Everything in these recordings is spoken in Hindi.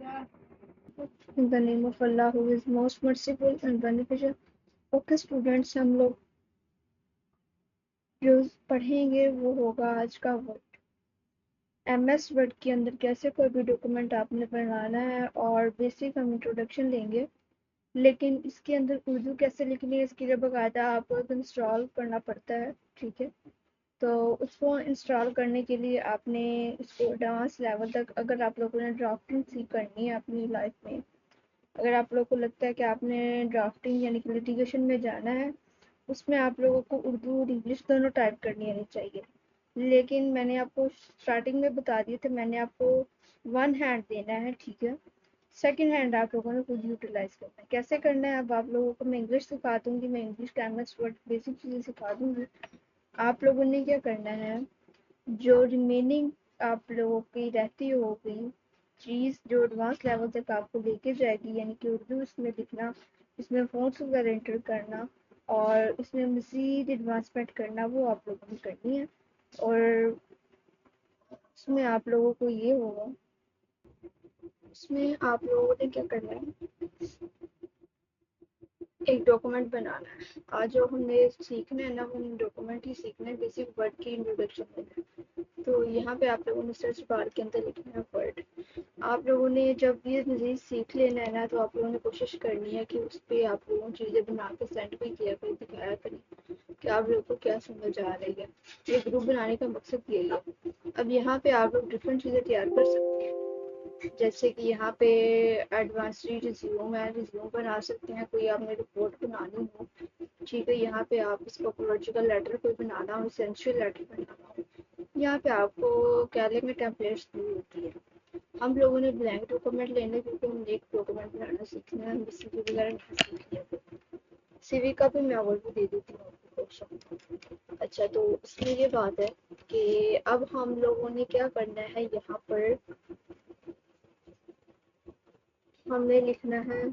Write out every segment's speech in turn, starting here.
In the name of Allah who is most merciful and beneficial. Okay students, हम लोग जो पढ़ेंगे वो होगा आज का वर्ड। एमएस वर्ड के अंदर कैसे कोई भी डॉक्यूमेंट आपने बनाना है और बेसिक हम इंट्रोडक्शन लेंगे, लेकिन इसके अंदर उर्दू कैसे लिखनी है इसके लिए बाकायदा आपको एक इंस्टॉल करना पड़ता है। ठीक है, तो उसको इंस्टॉल करने के लिए आपने इसको एडवांस लेवल तक, अगर आप लोगों ने ड्राफ्टिंग सीख करनी है अपनी लाइफ में, अगर आप लोगों को लगता है कि आपने ड्राफ्टिंग यानी कि लिटिगेशन में जाना है, उसमें आप लोगों को उर्दू और इंग्लिश दोनों टाइप करनी आनी चाहिए। लेकिन मैंने आपको स्टार्टिंग में बता दिए थे, मैंने आपको वन हैंड देना है। ठीक है, सेकंड हैंड आप लोगों ने खुद यूटिलाइज करना है। कैसे करना है अब आप लोगों को मैं इंग्लिश सिखा दूंगी, मैं इंग्लिश का एमएस वर्ड बेसिक चीज़ें सिखा दूंगी। आप लोगों ने क्या करना है, जो रिमेनिंग आप लोगों की रहती होगी चीज़ जो एडवांस लेवल तक आपको लेके जाएगी, यानी कि उर्दू इसमें लिखना, इसमें फ़ॉन्ट्स वगैरह एंटर करना और इसमें मज़ीद एडवांसमेंट करना, वो आप लोगों ने करनी है। और उसमें आप लोगों को ये होगा, उसमें आप लोगों ने क्या करना है, एक डॉक्यूमेंट बनाना है। आज जो हमने सीखना है ना, वो डॉक्यूमेंट ही सीखना है, बेसिक वर्ड की इंट्रोडक्शन देना है। तो यहाँ पे आप लोगों ने सर्च बार के अंदर लिखना है वर्ड। आप लोगों ने जब ये मज़ीद सीख लेना है ना, तो आप लोगों ने कोशिश करनी है कि उस पर आप लोगों ने चीज़ें बना के सेंड भी किया करें, दिखाया करें कि आप लोगों को क्या समझ आ रही है। ये ग्रुप बनाने का मकसद यही है। अब यहाँ पे आप लोग डिफरेंट चीज़ें तैयार कर सकते हैं, जैसे कि यहाँ पे एडवांस रिज्यूम है, रिज्यूम बना सकते हैं, कोई आपने रिपोर्ट बनानी हो। ठीक है, यहाँ पे आप इसको अपोलॉजिकल लेटर कोई बनाना हो, एसेंशियल लेटर बनाना हो, यहाँ पे आपको क्या लेंगे, टेम्पलेट्स दी होती है। हम लोगों ने ब्लैंक डॉक्यूमेंट लेने, क्योंकि हम एक डॉक्यूमेंट बनाना सीखना है, हम सीवी वगैरह नहीं सीखने। सीवी का भी मैं ओवरव्यू दे देती हूँ। अच्छा, तो इसमें ये बात है कि अब हम लोगों ने क्या करना है, यहाँ पर हमने लिखना है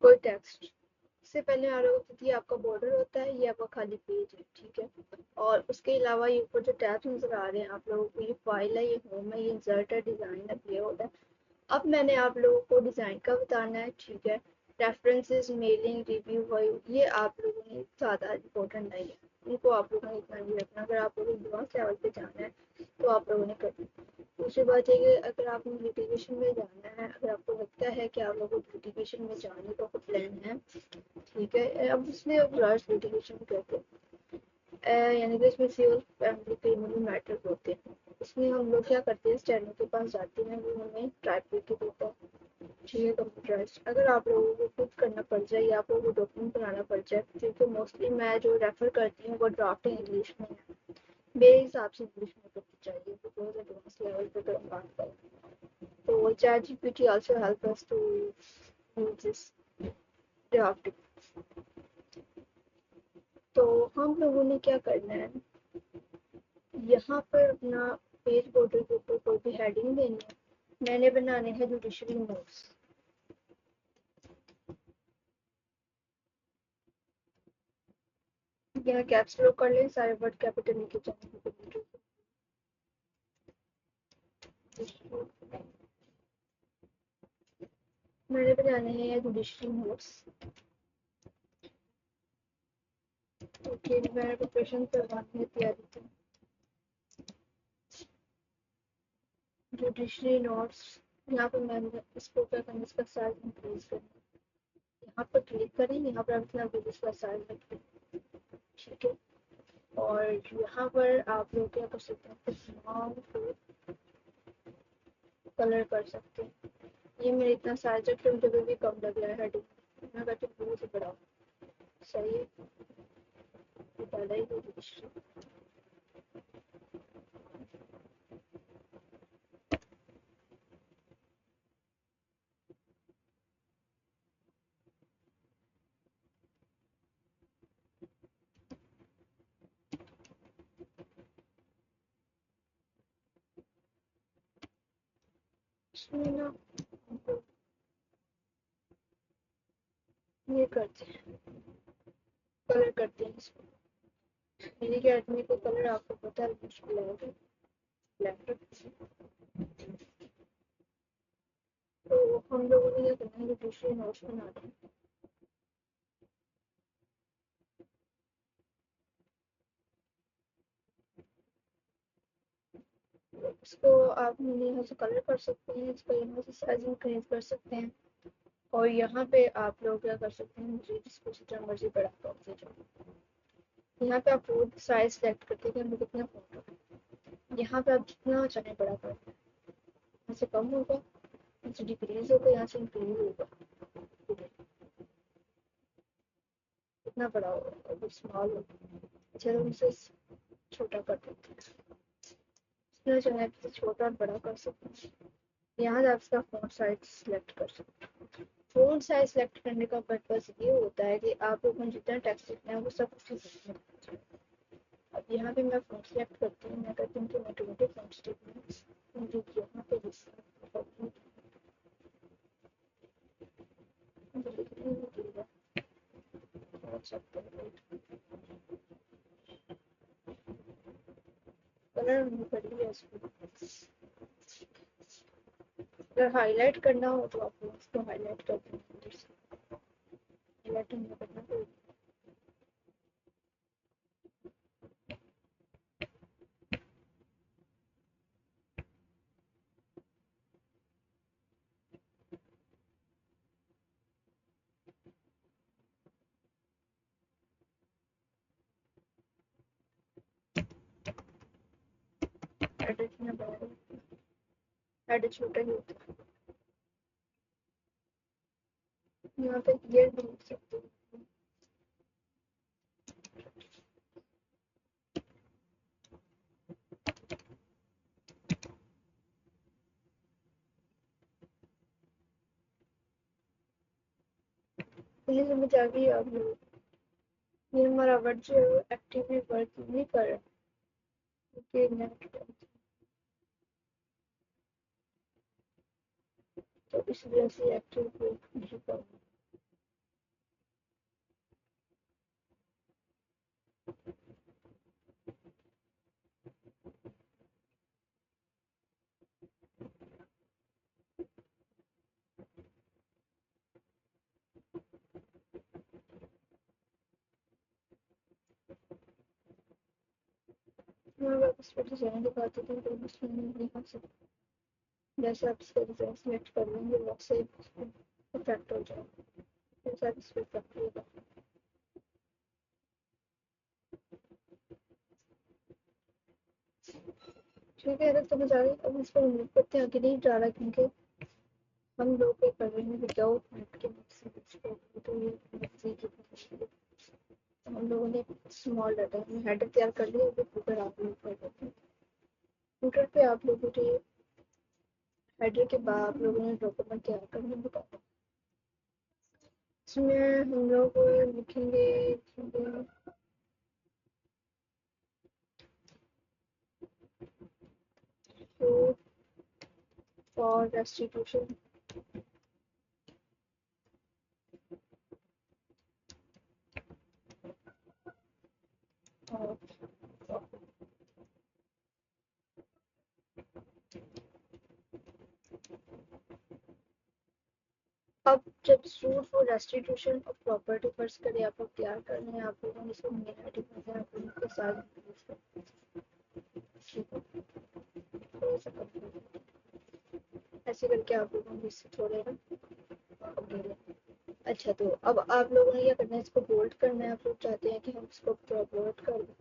कोई टेक्स्ट। इससे पहले आ रहा होता है, ये आपका बॉर्डर होता है, ये आपका खाली पेज है। ठीक है, और उसके अलावा ये ऊपर जो टैब्स नजर आ रहे हैं आप लोगों को, ये फाइल है, ये होम है, ये इंसर्ट है, डिजाइन है, प्ले होता है। अब मैंने आप लोगों को डिज़ाइन का बताना है। ठीक है, रेफरेंसेस, मेलिंग, रिव्यू, वायु, ये आप लोगों ने ज़्यादा इम्पोर्टेंट नहीं है, इनको आप लोगों ने इतना नहीं रखना। अगर आप लोगों को एडवांस लेवल पे जाना है तो आप लोगों ने करना है। दूसरी बात है कि अगर आपने लिटिगेशन में जाना है, अगर आपको लगता है कि आप लोगों को लिटिगेशन में जाने का कोई प्लान है, ठीक है, अब इसमें अब लार्ज लिटिगेशन कहते हैं, यानी कि इसमें सिविल फैमिली क्रिमिनल मैटर होते हैं। इसमें हम लोग क्या करते हैं, स्टैंडर के पास जाते हैं, वो हमें टाइप करके देता है। ठीक है, कंप्यूटराइज अगर आप लोगों को खुद करना पड़ जाए या आप लोगों को डॉक्यूमेंट बनाना पड़ जाए, क्योंकि मोस्टली मैं जो रेफर करती हूँ वो ड्राफ्टिंग इंग्लिश में है, मेरे हिसाब से इंग्लिश में करनी चाहिए, बिकॉज एडवांस लेवल पे अगर हम बात करें तो chat GPT also help us to use this drafting. तो हम लोगों ने क्या करना है, यहाँ पर अपना पेज बॉर्डर के ऊपर कोई भी हेडिंग देनी है। मैंने बनाने हैं जुडिशरी नोट्स। यहाँ कैप्स लॉक कर लें, सारे वर्ड कैपिटल लेके जाएंगे। मैंने बनाने हैं जुडिशरी नोट्स। ओके, मैंने प्रिपरेशन करवानी है, तैयारी की जुडिशरी नोट्स। यहाँ पर मैंने इसको क्या करना है, इसका साइज इंक्रीज करना है। यहाँ पर क्लिक करें, यहाँ पर अपना इसका साइज रखें। ठीक है, और यहाँ पर आप लोग क्या कर सकते हैं, नाम को कलर कर सकते हैं। ये मेरे इतना साइज रख के मुझे भी कम लग रहा है हेडिंग, मैं कहती हूँ बहुत ही बड़ा। सही है, ज़्यादा ही जुडिशरी। इसमें ना ये करते हैं, कलर करते हैं इसको। यानी कि आदमी को कलर आपको पता है मुश्किल है, लैपटॉप। तो हम लोगों ने क्या करना है कि दूसरे नोट्स बनाने हैं। इसको आप यहाँ से कलर कर सकते हैं, इसको यहाँ से साइज इंक्रीज कर सकते हैं, और यहाँ पे आप लोग क्या कर सकते हैं, मुझे जिसको जितना मर्जी बड़ा कर दीजिए। यहाँ पे आप फोन साइज सेलेक्ट करते हैं कि हमें कितना फोन रखना है। यहाँ पे आप जितना चाहें बड़ा कर दें, यहाँ से कम होगा, यहाँ से डिक्रीज होगा, यहाँ से इंक्रीज होगा, कितना बड़ा होगा, अगर स्मॉल होगा। अच्छा तो इसे छोटा कर देते हैं, जितना चाहें इसे छोटा और बड़ा कर सकते हैं। यहाँ से आप इसका फ़ॉन्ट साइज सेलेक्ट कर सकते हैं। फ़ॉन्ट साइज सेलेक्ट करने का पर्पज़ ये होता है कि आप लोगों को जितना टेक्स्ट लिखना है वो सब कुछ लिखना है। अब यहाँ पे मैं फ़ॉन्ट सेलेक्ट करती हूँ, मैं कहती हूँ कि मैं 20 फ़ॉन्ट्स लिखूँ, मुझे यहाँ पे कलर बढ़िया इसको। अगर हाईलाइट करना हो तो आप इसको हाईलाइट कर दें, हाईलाइट नहीं करना तो एडिट में बड़ा, एडिट छोटा ही होता है। यहाँ पे ये भी लिख सकते हैं। मुझे समझ आ गई आप लोग, ये हमारा वर्ड जो है वो एक्टिवली वर्क नहीं कर रहा, क्योंकि नेट, तो इस वजह से एक्टिव वर्क नहीं कर रहा। मैं वापस पे डिजाइन दिखाती थी तो उसमें नहीं आ सकता। जैसे आप इसका डिजाइन सेलेक्ट कर लेंगे वैसे इफेक्ट हो जाएगा, जैसे आप इस पर इफेक्ट होगा। ठीक है, अगर समझ आ गई अब इसको रिमूव करते हैं, आगे नहीं जा रहा क्योंकि हम लोग क्या कर रहे हैं विदाउट नेट के मैक्सिमम, तो ये मैक्सी की हम लोगों ने स्मॉल डाटा में हेडर तैयार कर लिया, अभी फुटर आप लोग कर देते हैं। फुटर पे आप लोगों ने हेडर के बाद आप लोगों ने डॉक्यूमेंट तैयार करना बताया। इसमें हम लोग लिखेंगे फॉर रेस्टिट्यूशन अब जब suit for restitution of property first करें आप लोग तैयार करने हैं, आप लोगों ने इसको मेन हेडिंग में आप लोगों के साथ ऐसे करके आप लोगों ने इससे थोड़े ना। अच्छा तो अब आप लोगों ने क्या करना है, इसको बोल्ड करना है। आप लोग चाहते हैं कि हम इसको बोल्ड कर दें,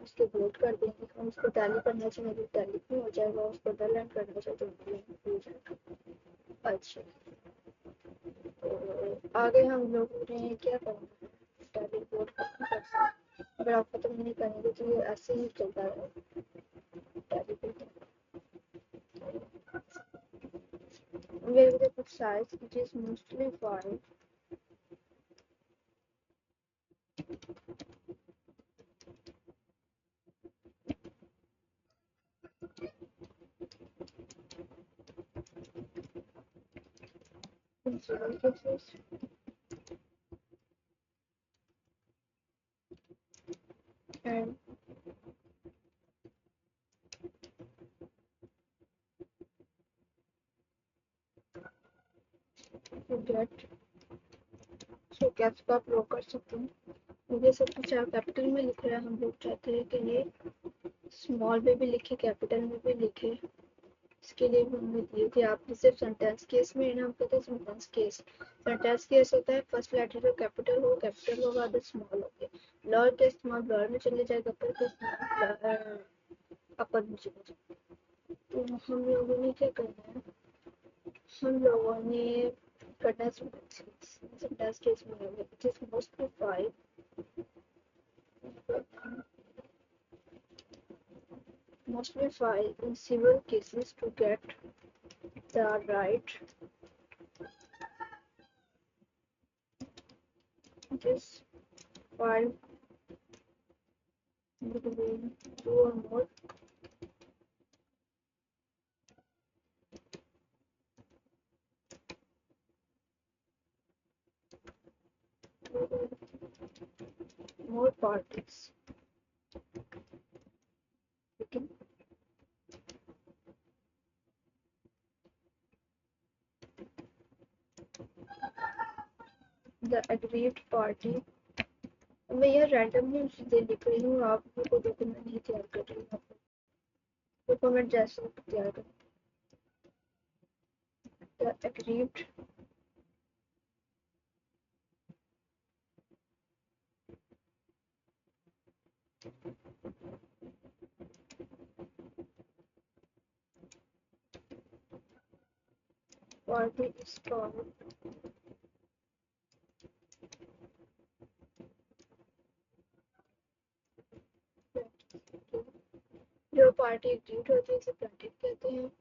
उसके बोल्ड कर देंगे। हम उसको टैली करना चाहिए तो टैली भी हो जाएगा, उसको डल करना चाहिए तो डल हो जाएगा। अच्छा तो आगे हम लोगों ने क्या करना है, टैली बोर्ड खत्म करना है। अगर आप खत्म नहीं करेंगे तो ये ऐसे ही चलता रहेगा टैली पे। Where the book size it is mostly 5. Cases and to get. So caps को आप लॉक कर सकते हैं। ये सब कुछ आप कैपिटल में लिख रहे हैं, हम लोग चाहते हैं कि ये स्मॉल में भी लिखे, कैपिटल में भी लिखे। इसके लिए भी हमने दिए थे। आपने सिर्फ सेंटेंस केस में नाम कहते हैं सेंटेंस केस। सेंटेंस केस होता है फर्स्ट लेटर जो कैपिटल होगा अदर स्मॉल हो गया। लॉर का इस्तेमाल लॉर में चले जाएगा, अपर का इस्तेमाल अपर में चले जाएगा। तो हम लोगों ने क्या करना है, हम लोगों ने करना सेंटेंस केस में which is mostly five in civil cases to get the right this file between two or more parties. Okay. The aggrieved party, मैं यह रैंडमली चीजें लिख रही हूँ, आप को डॉक्यूमेंट नहीं तैयार कर रही हूँ, डॉक्यूमेंट जैसे तैयार कर। The aggrieved party is called जो पार्टी एग्रीड होती है उसे प्लेटिव कहते हैं।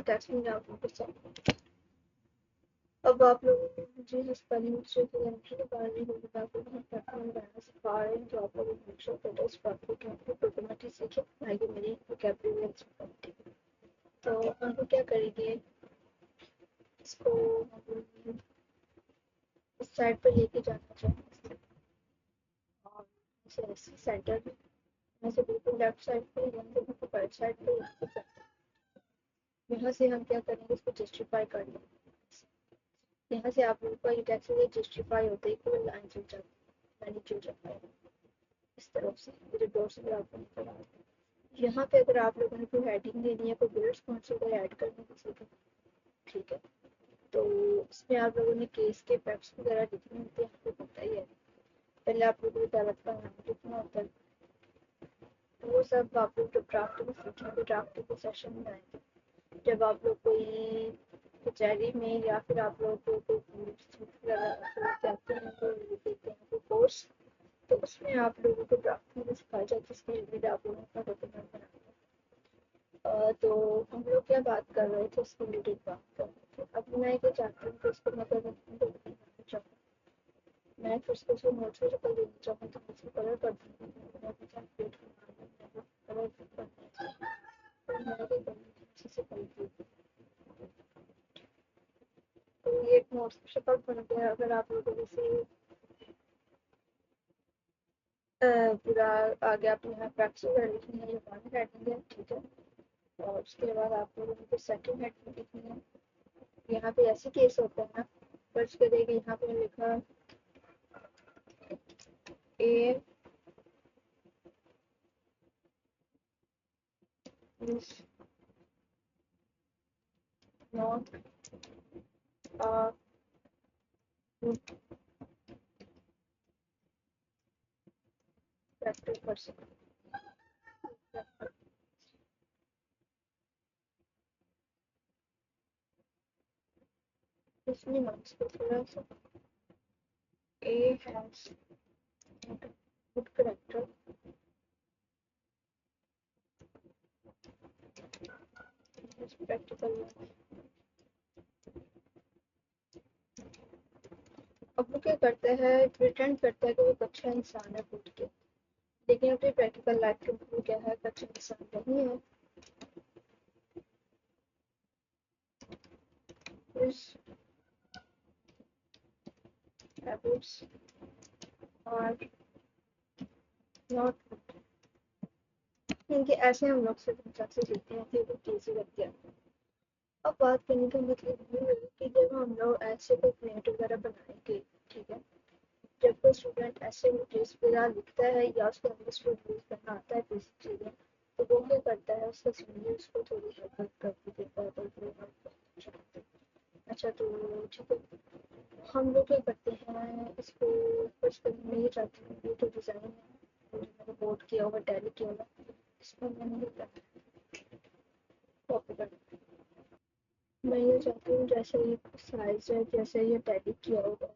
टैक्स में आप लोगों के साथ अब आप लोगों को मुझे जो स्पेलिंग मिस्टेक की जानकारी निकालनी होगी ताकि हम प्लेटफॉर्म बनाना सिखा रहे हैं, जो आप लोग make sure that is perfect है, डॉक्यूमेंट्री सीखे आगे मेरी वोकैबुलरी एक्सपेक्ट। तो हम लोग क्या करेंगे, इसको हम इस साइड पर लेके जाना चाहिए और इसे सेंटर में से बिल्कुल लेफ्ट साइड पे, यहाँ से बिल्कुल राइट साइड पे, यहाँ से हम क्या करेंगे, इसको जस्टिफाई कर लेंगे। यहाँ से आप लोगों का ये टैक्स जस्टिफाई होते ही कोई लाइन चल जाती है, लाइन चल जाता है इस तरफ से, मेरे डोर से आपको निकल आता है। यहाँ पे अगर आप लोगों ने कोई हेडिंग देनी है, कोई बुलेट्स पॉइंट्स वगैरह ऐड करने किसी को, ठीक है, तो इसमें आप लोगों ने केस के फैक्ट्स वगैरह लिखने होते हैं, आपको पता ही है। पहले आप लोगों को अदालत का नाम लिखना होता है, तो वो सब आप लोग जब ड्राफ्ट में सीखेंगे, ड्राफ्ट के सेशन में आएंगे, जब आप लोग कोई कचहरी में या फिर आप लोग को जाते हैं तो देते हैं कोई कोर्स, तो उसमें आप लोगों को ड्राफ्ट में सिखाया जाता है, इसके लिए आप लोगों का डॉक्यूमेंट बनाना। तो हम लोग क्या बात कर रहे थे, इसके रिलेटेड बात कर रहे थे। अब मैं क्या चाहती हूँ कि इसको मैं मैं फिर उसको नोट्स में कर देना चाहूँ, तो मुझे कलर कर दूँगी, कलर अच्छे से कर दूँगी। तो ये एक नोट्स शक्ल बन गया। अगर आप लोगों को जैसे पूरा आ गया, आप यहाँ फैक्ट्स वगैरह लिखनी है, ये वन हेडिंग है, ठीक है। और उसके बाद आप लोगों को सेकंड हेडिंग लिखनी है। यहाँ पे ऐसे केस होते हैं ना, फर्ज करेंगे यहाँ पे लिखा ए is not a good practice person. इसमें मार्क्स को थोड़ा सा A has good character. Has practical knowledge. अब वो क्या करता है, प्रिटेंड करता है कि वो एक अच्छा इंसान है खुद के, लेकिन अपनी प्रैक्टिकल लाइफ के वो क्या है, एक अच्छा इंसान नहीं है. His habits are not good. क्योंकि ऐसे हम लोग सिर्फ से सीखते हैं कि वो कैसे करते हैं. अब बात करने का मतलब ये है कि जब हम लोग ऐसे कोई प्रिंट वगैरह बनाएंगे, ठीक है, जब कोई स्टूडेंट ऐसे नोटिस वगैरह लिखता है या उसको इंग्लिश में यूज करना आता है बेसिक चीज़ें, तो वो क्या करता है, उसका सीनियर उसको थोड़ी हेल्प कर देता है. तो अच्छा तो ठीक है, हम लोग क्या करते हैं इसको कुछ करने नहीं चाहते हैं. ये तो डिज़ाइन है जो मैंने बोर्ड किया हुआ, टैली किया हुआ, इसमें मैंने कॉपी कर. मैं ये चाहती हूँ जैसे ये साइज है, जैसे ये टैली किया होगा,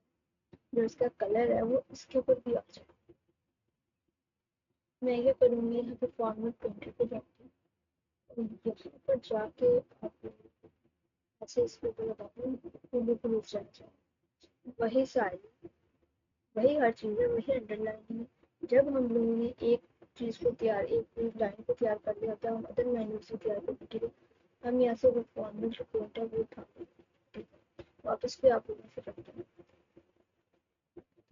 जो इसका कलर है वो इसके ऊपर भी आ जाए. मैं ये करूँगी, यहाँ पे फॉर्मेट प्रिंटर पे जाती हूँ, यहाँ पर जाके आप ऐसे इस पे लगा दूँ, वो बिल्कुल उठ जाए. वही साइज, वही हर चीज़ है, वही अंडरलाइन है. जब हम लोगों ने एक चीज़ को तैयार, एक लाइन को तैयार कर लिया होता है, हम अदर लाइन से तैयार करने के लिए हम यहाँ से वो फॉर्मेट जो प्रिंट है वो उठा के वापस भी आप लोगों से करते हैं.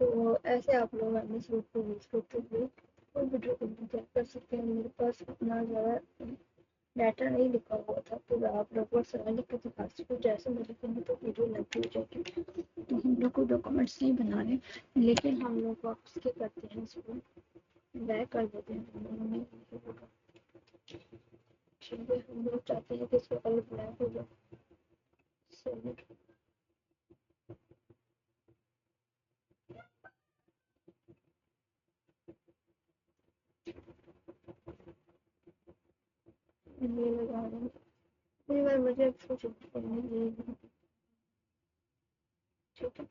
तो ऐसे आप लोग एम एस वर्ड को यूज़ करते हुए कोई वीडियो को तैयार कर सकते हैं. मेरे पास इतना ज़्यादा डाटा नहीं लिखा हुआ था तो आप लगभग सारा लिख के दिखा सकते हो. जैसे मैं लिखूँगी तो वीडियो लंबी हो जाएगी, तो हम लोग को डॉक्यूमेंट्स नहीं बनाने, लेकिन हम लोग वापस क्या करते हैं, इसको बैक कर देते हैं. हम लोगों ने ठीक है, हम लोग चाहते हैं कि इसका कलर ब्लैक हो जाए. सॉलिड ये लगा रहे हैं. कई बार मुझे इसको चेंज करने ये, ठीक है.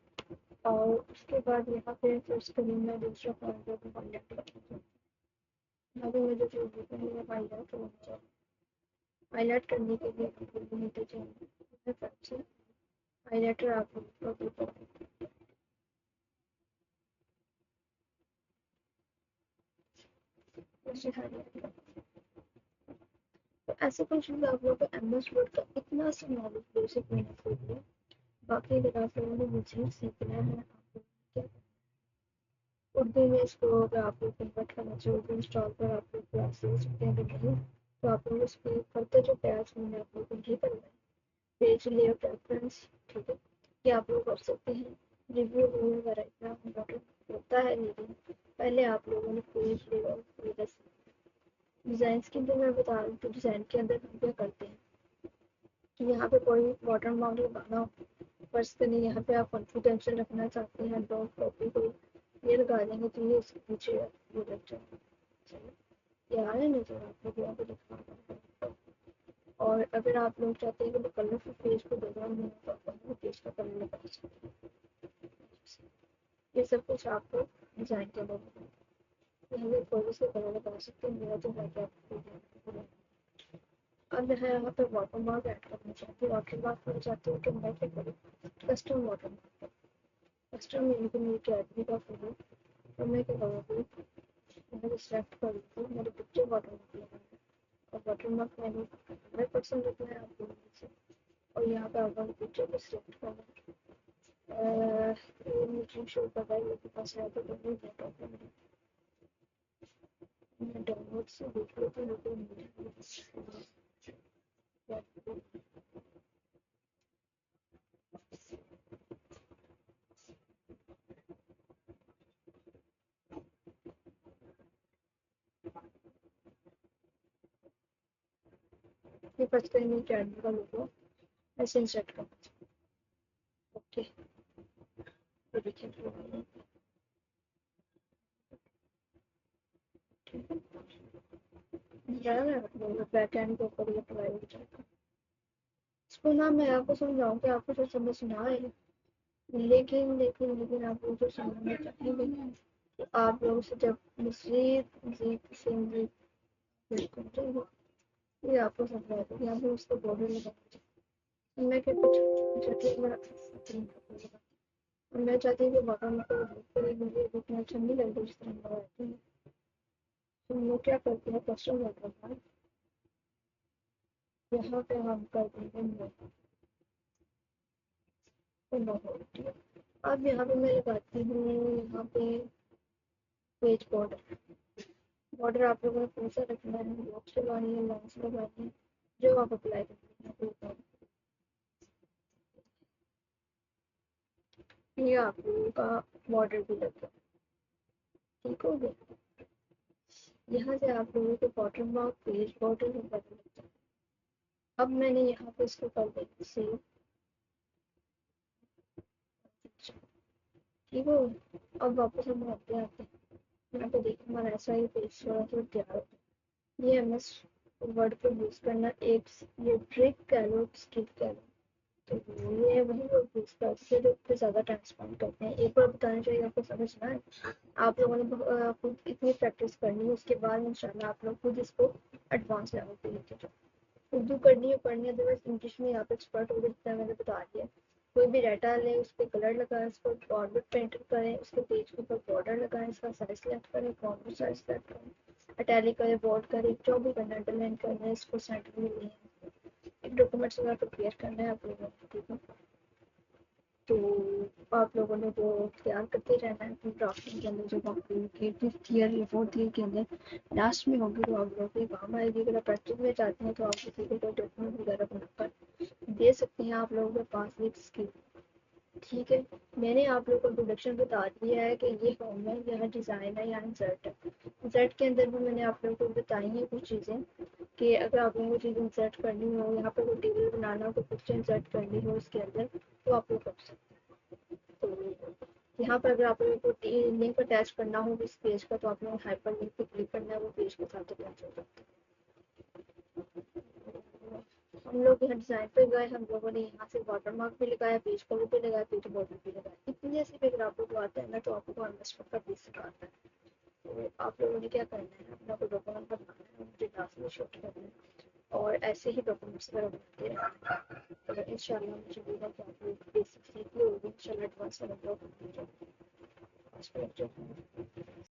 और उसके बाद यहाँ पे फिर स्क्रीन में दूसरा पॉइंटर को हाईलाइट करना. यहाँ पे मुझे जो है हाईलाइट होना चाहिए. हाईलाइट करने के लिए आप लोग नीचे चाहिए हाईलाइटर आप लोग को ऐसे हाईलाइट. तो ऐसे कुछ भी आप लोग को एम एस वर्ड का इतना सा नॉलेज बेसिक होना चाहिए. बाकी अगर आप लोगों ने मुझे सीखना है, आप लोग क्या उर्दू में इसको अगर आप लोग कन्वर्ट करना चाहिए, उर्दू इंस्टॉल पर आप लोग क्लासेस नहीं, तो आप लोग इसके फर्दर जो टैब्स मैंने आप लोग को ये करना है, पेज लेआउट रेफरेंस, ठीक है, ये आप लोग कर सकते हैं. रिव्यू रूल वगैरह इतना इम्पोर्टेंट होता है, लेकिन पहले आप लोगों ने पेज लेआउट वगैरह. डिज़ाइन के अंदर मैं बता रही हूँ, तो डिज़ाइन के अंदर हम क्या करते हैं कि यहाँ पे कोई वाटर मार्क लगाना हो, फर्स्ट करने यहाँ पे आप कॉन्फिडेंशियल रखना चाहते हैं, डॉट कॉपी को ये लगा देंगे तो ये इसके पीछे वो लग जाएगा. ये आ रहा है नजर आप लोग यहाँ पे लिखा हुआ. और अगर आप लोग चाहते हैं कि कलरफुल पेज को बैकग्राउंड में तो आप पेज का कलर लगा सकते हैं. ये सब कुछ आपको डिजाइन के अंदर यहाँ पे कोई से कलर लगा सकते हैं. मेरा तो है कि आपको अब मैं यहाँ पे वाटर मार्क ऐड करना चाहती हूँ. वाटर मार्क करना चाहती हूँ तो मैं क्या करूँ, कस्टम वाटर मार्क, कस्टम में इनको मेरी कैटरी का फोटो, तो मैं क्या करूँगी, मैंने सिलेक्ट कर दी मेरे पिक्चर वाटर मार्क लगाना है. और वाटर मार्क मैंने 100% रखना है आप लोगों से. और यहाँ पे आपको पिक्चर को सिलेक्ट करना है. ये मुझे शो कर रहा है, मेरे पास है तो नहीं है, तो मैं डाउनलोड से देख लेती हूँ. ये फर्स्ट टाइम में कैंडल का लोगो ऐसे इंसर्ट करना। ओके, तो देखिए ठीक है, बैक एंड के ऊपर ये अप्लाई हो जाएगा। इसको ना मैं आपको समझाऊँ कि आपको जो समझ ना आए, लेकिन आप वो जो समझना चाहेंगे तो आप लोग से जब मजीद मजीद से मजीद करेंगे ये आपको समझा देगी। आप लोग उसको बॉडी लगा, मैं क्या कुछ जटिल मैं चाहती हूँ कि बॉटम को मुझे इतना अच्छा नहीं लगता जिस तरह लगाती है। तो वो क्या करते हैं, कस्टम लगता है यहाँ पे हम कर देंगे होती है। अब यहाँ पे मैं लगाती हूँ यहाँ पे पेज बॉर्डर। बॉर्डर आप लोगों ने कौन सा रखना है, बॉक्स लगानी है, लाइन्स लगानी है, जो आप अप्लाई करनी है ये आप लोगों का बॉर्डर भी लग गया। ठीक हो गया। यहाँ से आप लोगों को बॉटम वर्क पेज बॉर्डर में बदल जाए। अब मैंने यहाँ पे इसको कर दिया सेव। ठीक हो, अब वापस हम आते हैं यहाँ पे देखिए हमारा ऐसा ही पेज थोड़ा सा तैयार हो गया। ये एम एस वर्ड को यूज़ करना एक ये ट्रिक कह लो, स्किल कह लो, तो ये वही लोग यूज़ करते हैं जो इतने ज़्यादा टाइम स्पेंड करते हैं। एक बार बताना चाहिए आपको समझना है, आप लोगों ने खुद इतनी प्रैक्टिस करनी है, उसके बाद इंशाल्लाह आप लोग खुद इसको एडवांस लेवल पे लेके जाओ। उर्दू करनी है पढ़नी है, अदरवाइज इंग्लिश में आप एक्सपर्ट हो गए जितना मैंने बता दिया। कोई भी डाटा लें, उस पर कलर लगाएं, उस पर फॉर्मेट पेंट करें, उसके पेज के ऊपर बॉर्डर लगाएं, इसका साइज सेलेक्ट करें, फॉर्मेट साइज सेलेक्ट करें, अटैलिक करें, बोल्ड करें, जो भी करना है, अंडरलाइन करना है, इसको सेंटर में लें, एक डॉक्यूमेंट्स वगैरह प्रिपेयर करना है आप लोगों को। ठीक है, तो आप लोगों ने वो तैयार करते रहना है अपनी ड्राफ्टिंग के अंदर। जब आप लोगों की फिफ्थ ईयर या फोर्थ ईयर के अंदर लास्ट में होगी तो आप लोगों को काम आएगी। अगर आप प्रैक्टिस में चाहते हैं तो आप किसी को कोई डॉक्यूमेंट वगैरह बनाकर दे सकते हैं आप लोगों के पास एक स्किल। ठीक है, मैंने आप लोगों को इंट्रोडक्शन बता दिया है कि ये होम है, यहाँ डिज़ाइन है, यहाँ इंसर्ट है। इंसर्ट के अंदर भी मैंने आप लोगों को बताई है कुछ चीज़ें कि अगर आप लोगों को चीज़ इंसर्ट करनी हो, यहाँ पर कोई टेबल बनाना हो, कोई पिक्चर इंसर्ट करनी हो इसके अंदर, तो आप लोग कर सकते हैं। तो यहाँ पर अगर आप लोगों को लिंक अटैच करना हो इस पेज का, तो आप लोग हाइपर लिंक पे क्लिक करना है, वो पेज के साथ अटैच हो सकता है। हम लोग यहाँ डिज़ाइन पे गए, हम लोगों ने यहाँ से वाटर मार्क भी लगाया, पेज कलर भी लगाया, पेज बॉर्डर भी लगाया। इतनी जैसे भी अगर आप लोग को आता है ना तो आपको इन्वेस्टमेंट का बेसिक आता है। तो आप लोगों ने क्या करना है, अपना कोई डॉक्यूमेंट बनाना है, मुझे लास्ट में शूट करना है और ऐसे ही डॉक्यूमेंट्स वगैरह बनाते रहना है। तो इंशाल्लाह मुझे लगा कि आप लोग बेसिक सीख ली होगी, इंशाल्लाह एडवांस लेवल पर